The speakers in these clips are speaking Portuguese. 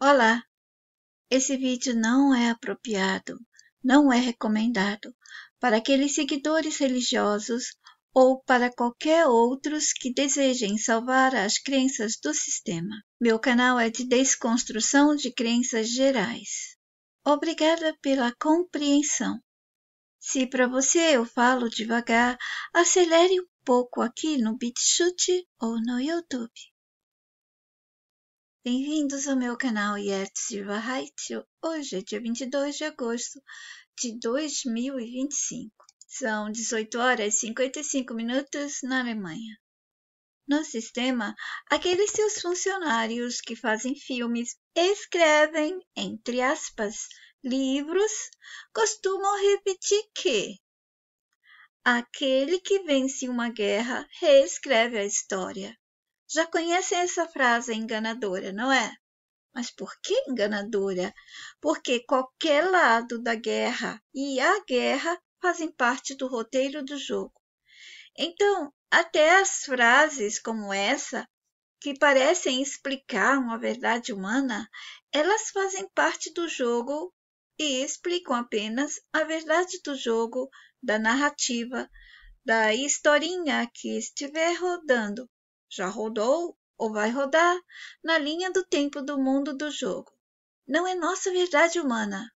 Olá, esse vídeo não é apropriado, não é recomendado para aqueles seguidores religiosos ou para qualquer outros que desejem salvar as crenças do sistema. Meu canal é de desconstrução de crenças gerais. Obrigada pela compreensão. Se para você eu falo devagar, acelere um pouco aqui no BitChute ou no YouTube. Bem-vindos ao meu canal Yet Silva Haitio. Hoje é dia 22 de agosto de 2025. São 18 horas e 55 minutos na Alemanha. No sistema, aqueles seus funcionários que fazem filmes, escrevem, entre aspas, livros, costumam repetir que aquele que vence uma guerra reescreve a história. Já conhecem essa frase enganadora, não é? Mas por que enganadora? Porque qualquer lado da guerra e a guerra fazem parte do roteiro do jogo. Então, até as frases como essa, que parecem explicar uma verdade humana, elas fazem parte do jogo e explicam apenas a verdade do jogo, da narrativa, da historinha que estiver rodando. Já rodou ou vai rodar na linha do tempo do mundo do jogo. Não é nossa verdade humana.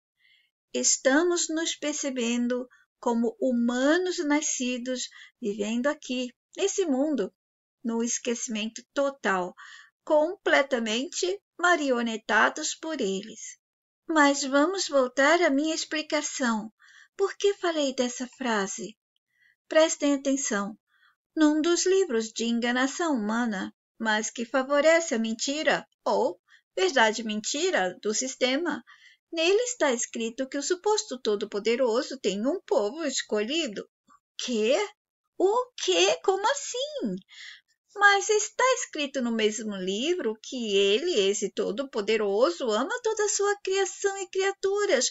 Estamos nos percebendo como humanos nascidos, vivendo aqui, nesse mundo, no esquecimento total, completamente marionetados por eles. Mas vamos voltar à minha explicação. Por que falei dessa frase? Prestem atenção. Num dos livros de enganação humana, mas que favorece a mentira ou verdade-mentira do sistema, nele está escrito que o suposto Todo-Poderoso tem um povo escolhido. Quê? O quê? Como assim? Mas está escrito no mesmo livro que ele, esse Todo-Poderoso, ama toda a sua criação e criaturas.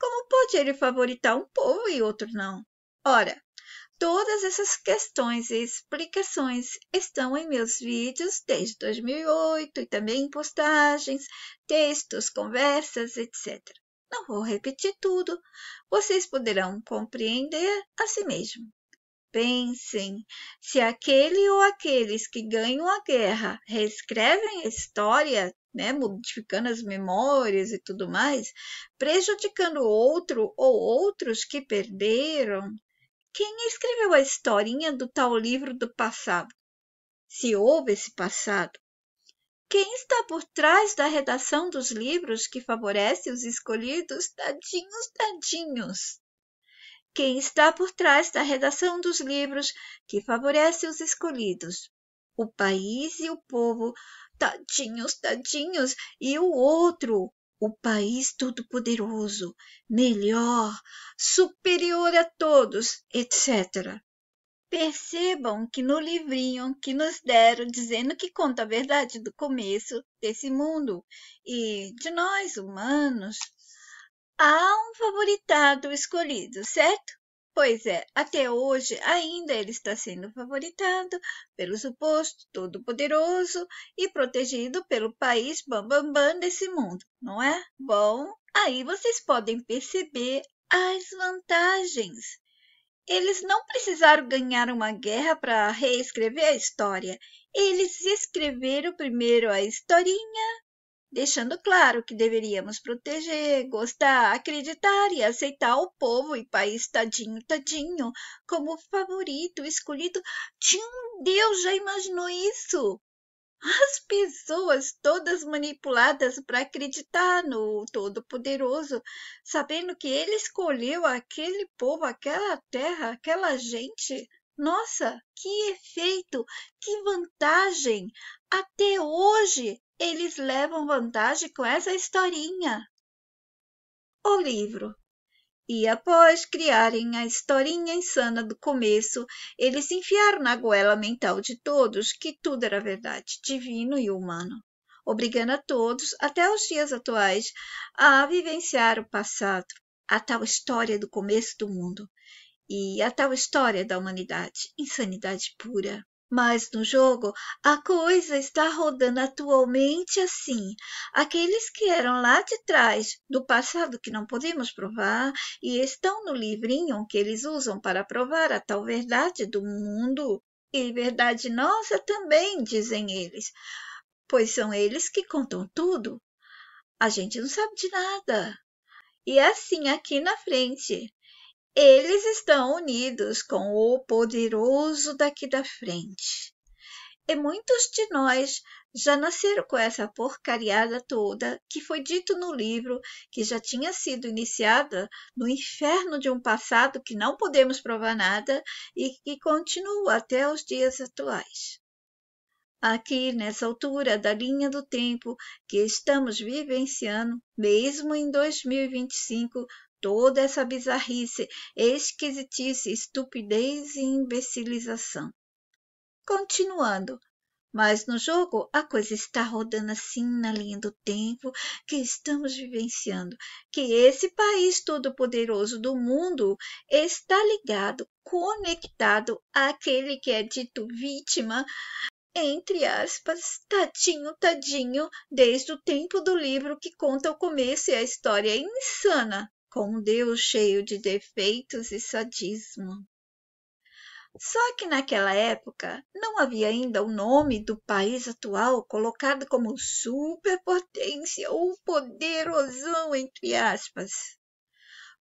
Como pode ele favoritar um povo e outro não? Ora, todas essas questões e explicações estão em meus vídeos desde 2008 e também em postagens, textos, conversas, etc. Não vou repetir tudo, vocês poderão compreender a si mesmo. Pensem, se aquele ou aqueles que ganham a guerra reescrevem a história, modificando as memórias e tudo mais, prejudicando outro ou outros que perderam, quem escreveu a historinha do tal livro do passado? Se houve esse passado. Quem está por trás da redação dos livros que favorece os escolhidos? Tadinhos, tadinhos. Quem está por trás da redação dos livros que favorece os escolhidos? O país e o povo. Tadinhos, tadinhos. E o outro? O país todo-poderoso, melhor, superior a todos, etc. Percebam que no livrinho que nos deram, dizendo que conta a verdade do começo desse mundo e de nós, humanos, há um favoritado escolhido, certo? Pois é, até hoje ainda ele está sendo favoritado pelo suposto todo-poderoso e protegido pelo país bambambam desse mundo, não é? Bom, aí vocês podem perceber as vantagens. Eles não precisaram ganhar uma guerra para reescrever a história. Eles escreveram primeiro a historinha, deixando claro que deveríamos proteger, gostar, acreditar e aceitar o povo e país tadinho, tadinho, como favorito, escolhido de um Deus. Já imaginou isso? As pessoas todas manipuladas para acreditar no Todo-Poderoso, sabendo que ele escolheu aquele povo, aquela terra, aquela gente. Nossa, que efeito, que vantagem! Até hoje eles levam vantagem com essa historinha. O livro. E após criarem a historinha insana do começo, eles enfiaram na goela mental de todos que tudo era verdade, divino e humano, obrigando a todos, até os dias atuais, a vivenciar o passado, a tal história do começo do mundo e a tal história da humanidade, insanidade pura. Mas no jogo, a coisa está rodando atualmente assim. Aqueles que eram lá de trás, do passado que não podemos provar, e estão no livrinho que eles usam para provar a tal verdade do mundo, e verdade nossa também, dizem eles, pois são eles que contam tudo. A gente não sabe de nada. E assim, aqui na frente, eles estão unidos com o poderoso daqui da frente. E muitos de nós já nasceram com essa porcariada toda que foi dito no livro, que já tinha sido iniciada no inferno de um passado que não podemos provar nada e que continua até os dias atuais. Aqui, nessa altura da linha do tempo que estamos vivenciando, mesmo em 2025, toda essa bizarrice, esquisitice, estupidez e imbecilização. Continuando, mas no jogo a coisa está rodando assim na linha do tempo que estamos vivenciando, que esse país todo-poderoso do mundo está ligado, conectado àquele que é dito vítima, entre aspas, tadinho, tadinho, desde o tempo do livro que conta o começo e a história insana, com um Deus cheio de defeitos e sadismo. Só que naquela época não havia ainda o nome do país atual colocado como superpotência ou poderosão, entre aspas.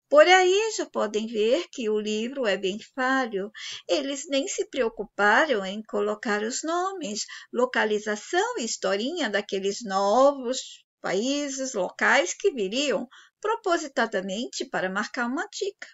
Por aí já podem ver que o livro é bem falho. Eles nem se preocuparam em colocar os nomes, localização e historinha daqueles novos países locais que viriam propositadamente para marcar uma dica.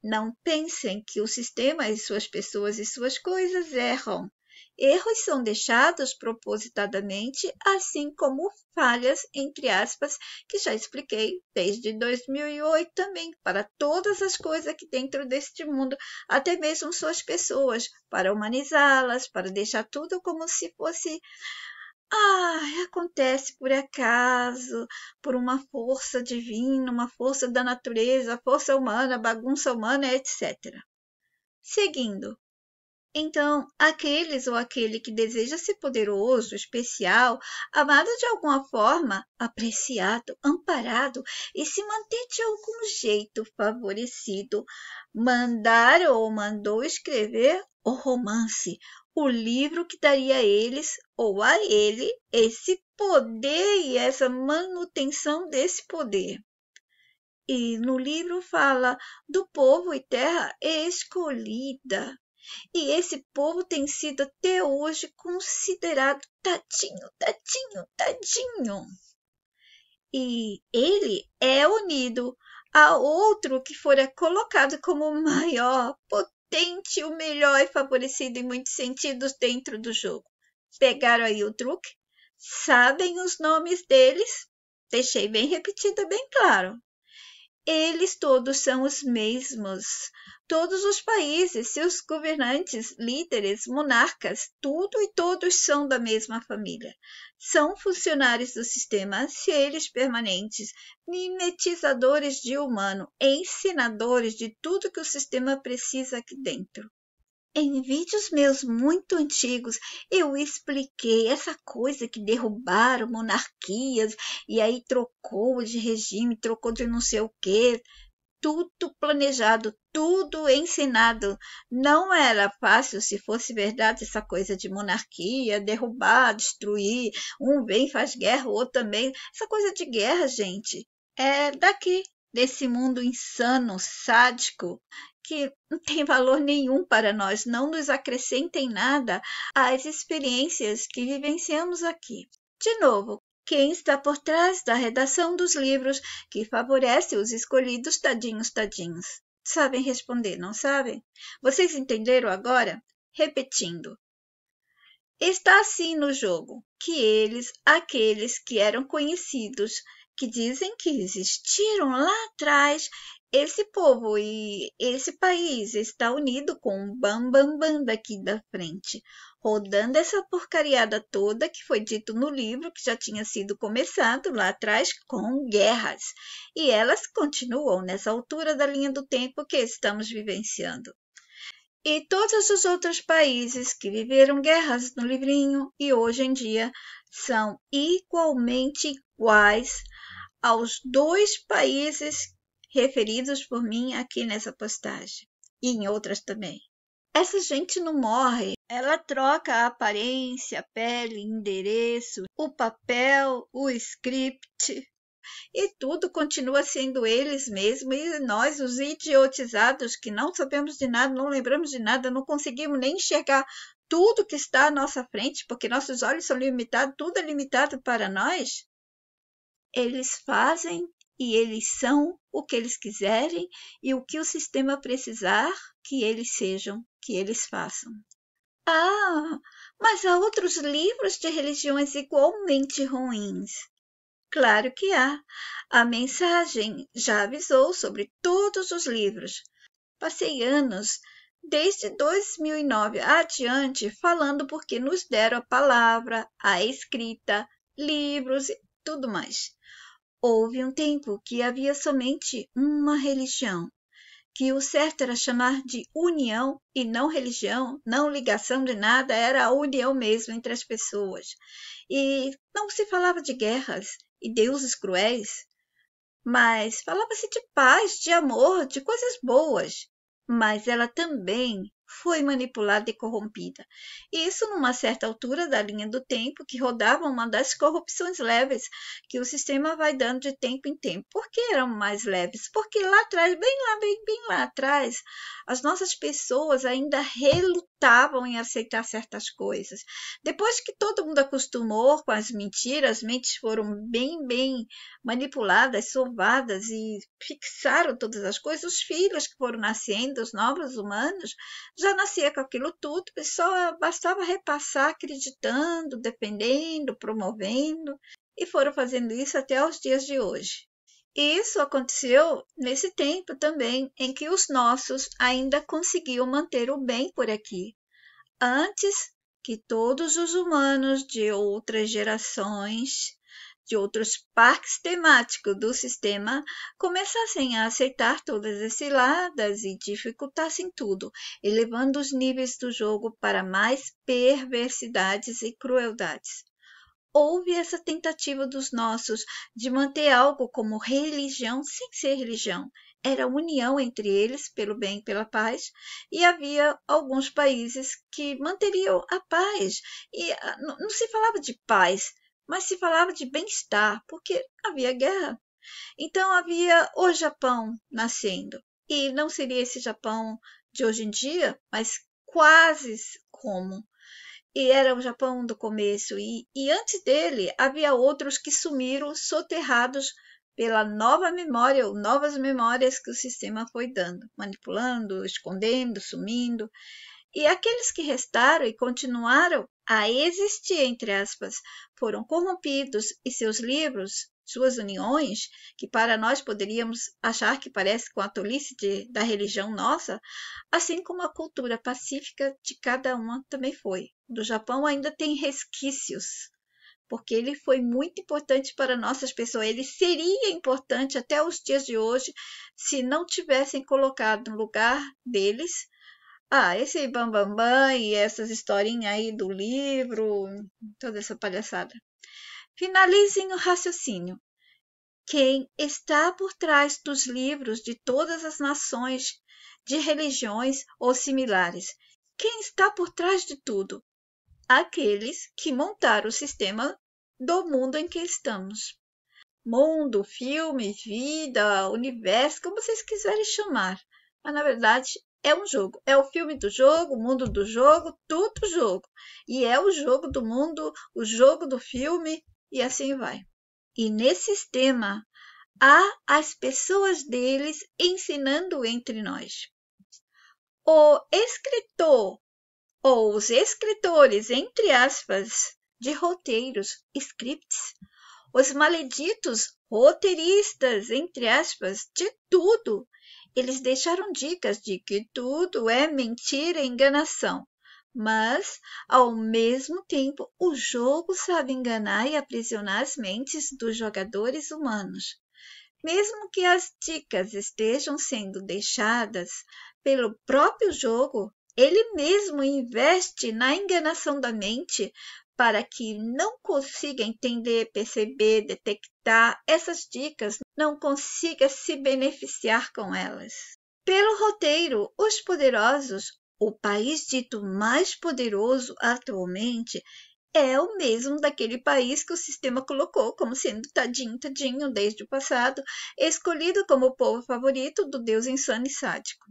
Não pensem que o sistema e suas pessoas e suas coisas erram. Erros são deixados propositadamente, assim como falhas, entre aspas, que já expliquei desde 2008 também, para todas as coisas aqui dentro deste mundo, até mesmo suas pessoas, para humanizá-las, para deixar tudo como se fosse acontece por acaso, por uma força divina, uma força da natureza, força humana, bagunça humana, etc. Seguindo. Então, aqueles ou aquele que deseja ser poderoso, especial, amado de alguma forma, apreciado, amparado e se manter de algum jeito favorecido, mandar ou mandou escrever o romance, o livro que daria a eles ou a ele esse poder e essa manutenção desse poder. E no livro fala do povo e terra escolhida. E esse povo tem sido até hoje considerado tadinho, tadinho, tadinho. E ele é unido a outro que fora colocado como o maior, potente, o melhor e favorecido em muitos sentidos dentro do jogo. Pegaram aí o truque? Sabem os nomes deles? Deixei bem repetido, bem claro. Eles todos são os mesmos. Todos os países, seus governantes, líderes, monarcas, tudo e todos são da mesma família. São funcionários do sistema, seres permanentes, mimetizadores de humano, ensinadores de tudo que o sistema precisa aqui dentro. Em vídeos meus muito antigos, eu expliquei essa coisa que derrubaram monarquias e aí trocou de regime, trocou de não sei o quê. Tudo planejado, tudo ensinado. Não era fácil se fosse verdade essa coisa de monarquia, derrubar, destruir. Um vem faz guerra, o outro também. Essa coisa de guerra, gente, é daqui, desse mundo insano, sádico, que não tem valor nenhum para nós, não nos acrescenta em nada às experiências que vivenciamos aqui. De novo, quem está por trás da redação dos livros que favorece os escolhidos tadinhos, tadinhos? Sabem responder, não sabem? Vocês entenderam agora? Repetindo. Está assim no jogo, que eles, aqueles que eram conhecidos, que dizem que existiram lá atrás, esse povo e esse país está unido com o bam daqui da frente, rodando essa porcariada toda que foi dito no livro, que já tinha sido começado lá atrás com guerras. E elas continuam nessa altura da linha do tempo que estamos vivenciando. E todos os outros países que viveram guerras no livrinho e hoje em dia são igualmente iguais aos 2 países referidos por mim aqui nessa postagem e em outras também. Essa gente não morre, ela troca a aparência, a pele, endereço, o papel, o script, e tudo continua sendo eles mesmos, e nós, os idiotizados, que não sabemos de nada, não lembramos de nada, não conseguimos nem enxergar tudo que está à nossa frente, porque nossos olhos são limitados, tudo é limitado para nós. Eles fazem e eles são o que eles quiserem e o que o sistema precisar que eles sejam, que eles façam. Ah, mas há outros livros de religiões igualmente ruins. Claro que há. A mensagem já avisou sobre todos os livros. Passei anos, desde 2009 adiante, falando porque nos deram a palavra, a escrita, livros e tudo mais. Houve um tempo que havia somente uma religião, que o certo era chamar de união e não religião, não ligação de nada, era a união mesmo entre as pessoas. E não se falava de guerras e deuses cruéis, mas falava-se de paz, de amor, de coisas boas. Mas ela também foi manipulada e corrompida. Isso numa certa altura da linha do tempo, que rodava uma das corrupções leves que o sistema vai dando de tempo em tempo. Por que eram mais leves? Porque lá atrás, bem lá atrás, as nossas pessoas ainda relutavam em aceitar certas coisas. Depois que todo mundo acostumou com as mentes foram bem manipuladas, sovadas e fixaram todas as coisas, os filhos que foram nascendo, os novos humanos, já nascia com aquilo tudo e só bastava repassar acreditando, defendendo, promovendo, e foram fazendo isso até os dias de hoje. E isso aconteceu nesse tempo também em que os nossos ainda conseguiam manter o bem por aqui, antes que todos os humanos de outras gerações, de outros parques temáticos do sistema, começassem a aceitar todas as ciladas e dificultassem tudo, elevando os níveis do jogo para mais perversidades e crueldades. Houve essa tentativa dos nossos de manter algo como religião sem ser religião. Era união entre eles, pelo bem e pela paz, e havia alguns países que manteriam a paz. E não se falava de paz, mas se falava de bem-estar, porque havia guerra. Então havia o Japão nascendo. E não seria esse Japão de hoje em dia, mas quase como. E era o Japão do começo, e antes dele havia outros que sumiram soterrados pela nova memória ou novas memórias que o sistema foi dando, manipulando, escondendo, sumindo. E aqueles que restaram e continuaram a existir, entre aspas, foram corrompidos e seus livros, suas uniões, que para nós poderíamos achar que parece com a tolice da religião nossa, assim como a cultura pacífica de cada uma também foi. Do Japão ainda tem resquícios, porque ele foi muito importante para nossas pessoas. Ele seria importante até os dias de hoje se não tivessem colocado no lugar deles esse bambambam e essas historinhas aí do livro, toda essa palhaçada. Finalizem o raciocínio. Quem está por trás dos livros de todas as nações, de religiões ou similares? Quem está por trás de tudo? Aqueles que montaram o sistema do mundo em que estamos. Mundo, filme, vida, universo, como vocês quiserem chamar. Mas, na verdade, é um jogo. É o filme do jogo, o mundo do jogo, tudo jogo. E é o jogo do mundo, o jogo do filme, e assim vai. E nesse sistema, há as pessoas deles ensinando entre nós. O escritor, ou os escritores, entre aspas, de roteiros, scripts, os maleditos roteiristas, entre aspas, de tudo. Eles deixaram dicas de que tudo é mentira e enganação. Mas, ao mesmo tempo, o jogo sabe enganar e aprisionar as mentes dos jogadores humanos. Mesmo que as dicas estejam sendo deixadas pelo próprio jogo, Ele mesmo investe na enganação da mente para que não consiga entender, perceber, detectar essas dicas, não consiga se beneficiar com elas. Pelo roteiro, os poderosos, o país dito mais poderoso atualmente, é o mesmo daquele país que o sistema colocou como sendo tadinho, tadinho desde o passado, escolhido como o povo favorito do deus insano e sádico.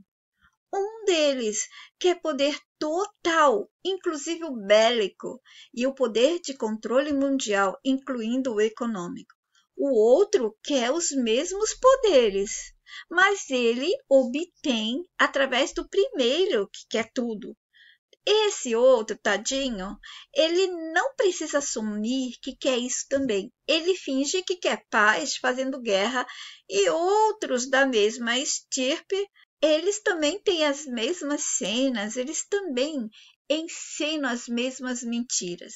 Um deles quer poder total, inclusive o bélico, e o poder de controle mundial, incluindo o econômico. O outro quer os mesmos poderes, mas ele obtém através do primeiro, que quer tudo. Esse outro, tadinho, ele não precisa assumir que quer isso também. Ele finge que quer paz, fazendo guerra, e outros da mesma estirpe, eles também têm as mesmas cenas, eles também encenam as mesmas mentiras.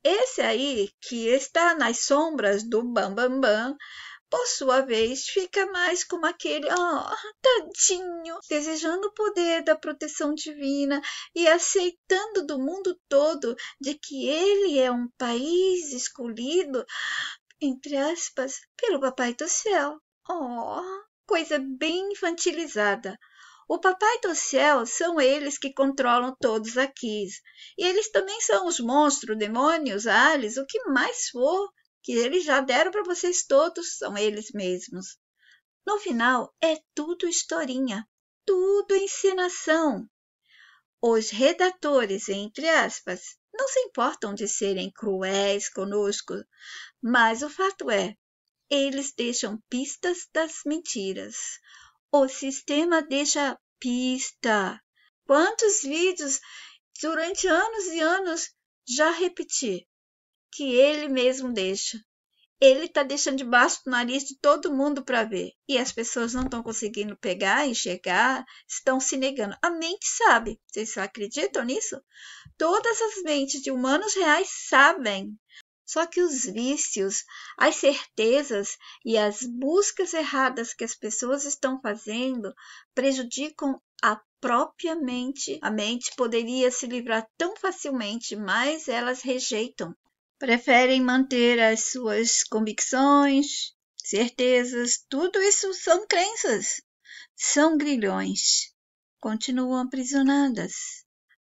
Esse aí, que está nas sombras do Bam Bam Bam, por sua vez, fica mais como aquele, tadinho, desejando o poder da proteção divina e aceitando do mundo todo de que ele é um país escolhido, entre aspas, pelo Papai do Céu. Coisa bem infantilizada. O Papai do Céu são eles que controlam todos aqui. E eles também são os monstros, demônios, aliens, o que mais for que eles já deram para vocês todos, são eles mesmos. No final, é tudo historinha, tudo encenação. Os redatores, entre aspas, não se importam de serem cruéis conosco, mas o fato é, eles deixam pistas das mentiras. O sistema deixa pista. Quantos vídeos durante anos e anos já repeti que ele mesmo deixa. Ele está deixando debaixo do nariz de todo mundo para ver. E as pessoas não estão conseguindo pegar, enxergar, estão se negando. A mente sabe. Vocês acreditam nisso? Todas as mentes de humanos reais sabem. Só que os vícios, as certezas e as buscas erradas que as pessoas estão fazendo prejudicam a própria mente. A mente poderia se livrar tão facilmente, mas elas rejeitam. Preferem manter as suas convicções, certezas, tudo isso são crenças, são grilhões, continuam aprisionadas.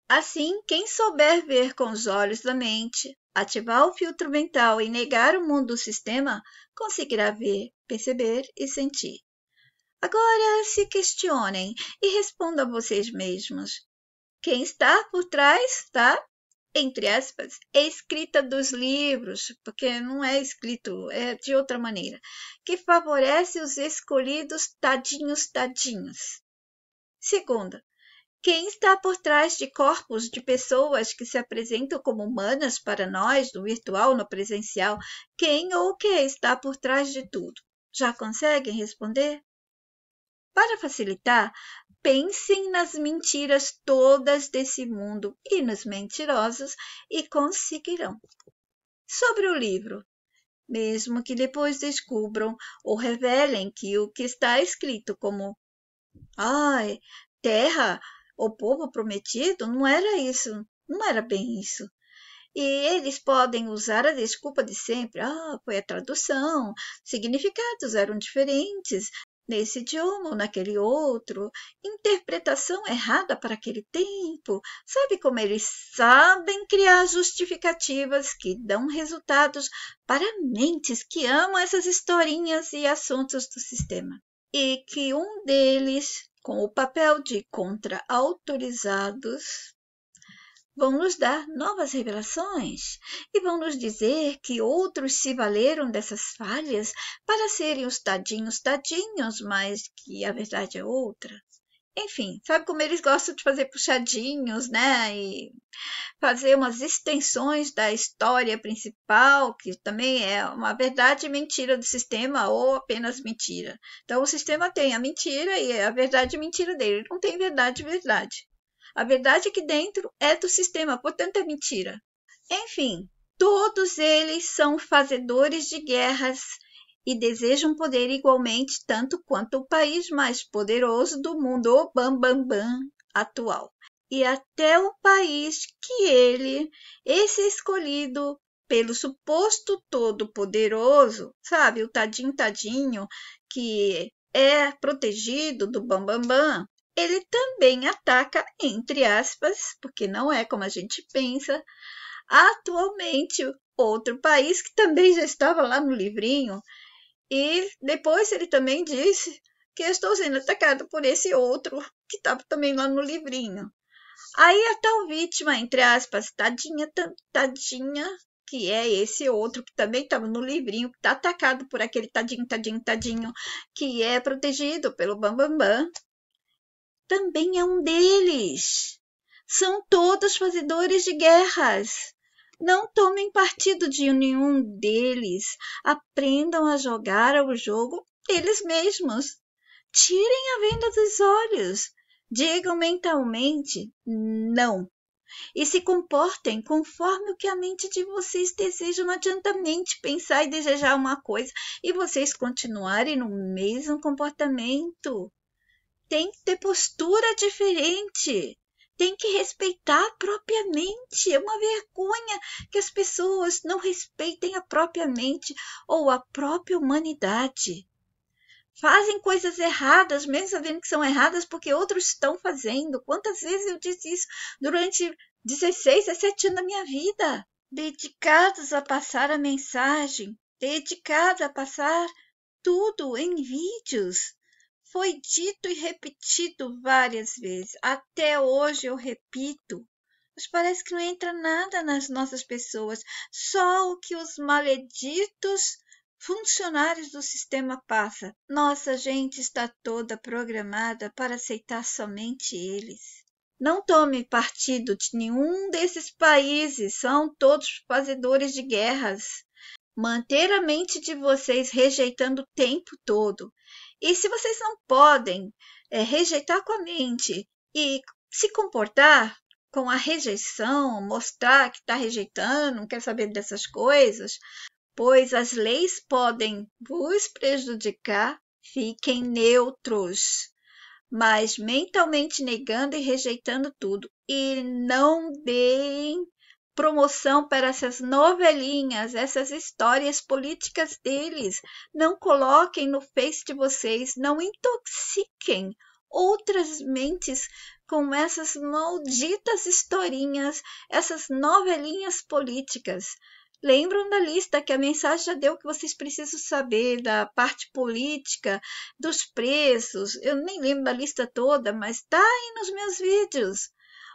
Assim, quem souber ver com os olhos da mente, ativar o filtro mental e negar o mundo do sistema, conseguirá ver, perceber e sentir. Agora se questionem e respondam a vocês mesmos. Quem está por trás, tá? Entre aspas, é escrita dos livros, porque não é escrito, é de outra maneira, que favorece os escolhidos tadinhos, tadinhos. Segunda, quem está por trás de corpos de pessoas que se apresentam como humanas para nós, no virtual, no presencial? Quem ou o que está por trás de tudo? Já conseguem responder? Para facilitar, pensem nas mentiras todas desse mundo e nos mentirosos e conseguirão. Sobre o livro, mesmo que depois descubram ou revelem que o que está escrito como terra, o povo prometido, não era isso, não era bem isso. E eles podem usar a desculpa de sempre, foi a tradução, significados eram diferentes, nesse idioma ou naquele outro, interpretação errada para aquele tempo. Sabe como eles sabem criar justificativas que dão resultados para mentes que amam essas historinhas e assuntos do sistema. E que um deles, com o papel de contra-autorizados, vão nos dar novas revelações e vão nos dizer que outros se valeram dessas falhas para serem os tadinhos, tadinhos, mas que a verdade é outra. Enfim, sabe como eles gostam de fazer puxadinhos, né? E fazer umas extensões da história principal, que também é uma verdade e mentira do sistema ou apenas mentira. Então, o sistema tem a mentira e a verdade e mentira dele. Ele não tem verdade e verdade. A verdade aqui dentro é do sistema, portanto é mentira. Enfim, todos eles são fazedores de guerras e desejam poder igualmente tanto quanto o país mais poderoso do mundo, o Bam Bam Bam atual. e até o país que ele, esse escolhido pelo suposto todo-poderoso, sabe, o tadinho, que é protegido do Bambambam, ele também ataca, entre aspas, porque não é como a gente pensa, atualmente outro país que também já estava lá no livrinho, e depois ele também disse que estou sendo atacado por esse outro que estava também lá no livrinho. Aí a tal vítima, entre aspas, tadinha, que é esse outro que também estava no livrinho, que está atacado por aquele tadinho, que é protegido pelo Bambambam, também é um deles. São todos fazedores de guerras. Não tomem partido de nenhum deles. Aprendam a jogar o jogo eles mesmos. Tirem a venda dos olhos. Digam mentalmente não. E se comportem conforme o que a mente de vocês deseja. Não adianta a mente pensar e desejar uma coisa e vocês continuarem no mesmo comportamento. Tem que ter postura diferente. Tem que respeitar a própria mente. É uma vergonha que as pessoas não respeitem a própria mente ou a própria humanidade. Fazem coisas erradas, mesmo sabendo que são erradas, porque outros estão fazendo. Quantas vezes eu disse isso durante 16, 17 anos da minha vida? Dedicados a passar a mensagem, dedicados a passar tudo em vídeos. Foi dito e repetido várias vezes. Até hoje eu repito. Mas parece que não entra nada nas nossas pessoas. Só o que os maleditos funcionários do sistema passam. Nossa gente está toda programada para aceitar somente eles. Não tome partido de nenhum desses países. São todos fazedores de guerras. Manter a mente de vocês rejeitando o tempo todo. E se vocês não podem rejeitar com a mente e se comportar com a rejeição, mostrar que está rejeitando, não quer saber dessas coisas, pois as leis podem vos prejudicar, fiquem neutros, mas mentalmente negando e rejeitando tudo. E não deem promoção para essas novelinhas, essas histórias políticas deles. Não coloquem no Face de vocês, não intoxiquem outras mentes com essas malditas historinhas, essas novelinhas políticas. Lembram da lista que a mensagem já deu que vocês precisam saber da parte política, dos preços. Eu nem lembro da lista toda, mas está aí nos meus vídeos.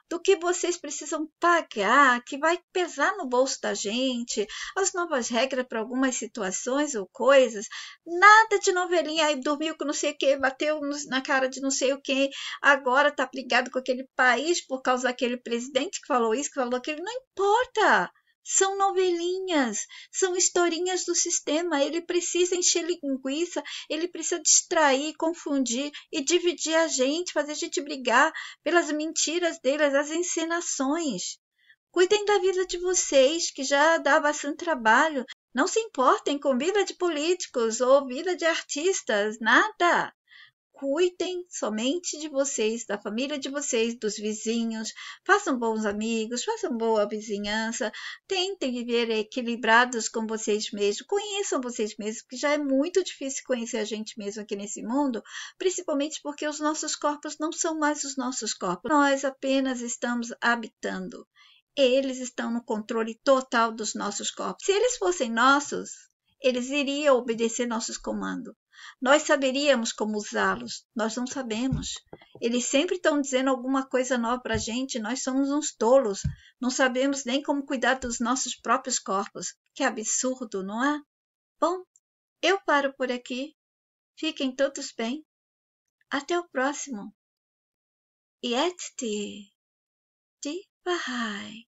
Do que vocês precisam pagar, que vai pesar no bolso da gente, as novas regras para algumas situações ou coisas, nada de novelinha, aí dormiu com não sei o que, bateu na cara de não sei o que, agora está brigado com aquele país por causa daquele presidente que falou isso, que falou aquilo, não importa. São novelinhas, são historinhas do sistema. Ele precisa encher linguiça, ele precisa distrair, confundir e dividir a gente, fazer a gente brigar pelas mentiras deles, as encenações. Cuidem da vida de vocês, que já dá bastante trabalho. Não se importem com vida de políticos ou vida de artistas, nada. Cuidem somente de vocês, da família de vocês, dos vizinhos, façam bons amigos, façam boa vizinhança, tentem viver equilibrados com vocês mesmos, conheçam vocês mesmos, que já é muito difícil conhecer a gente mesmo aqui nesse mundo, principalmente porque os nossos corpos não são mais os nossos corpos, nós apenas estamos habitando. Eles estão no controle total dos nossos corpos. Se eles fossem nossos, eles iriam obedecer nossos comandos. Nós saberíamos como usá-los, nós não sabemos. Eles sempre estão dizendo alguma coisa nova para a gente, nós somos uns tolos, não sabemos nem como cuidar dos nossos próprios corpos. Que absurdo, não é? Bom, eu paro por aqui. Fiquem todos bem. Até o próximo. Yet de Bahai.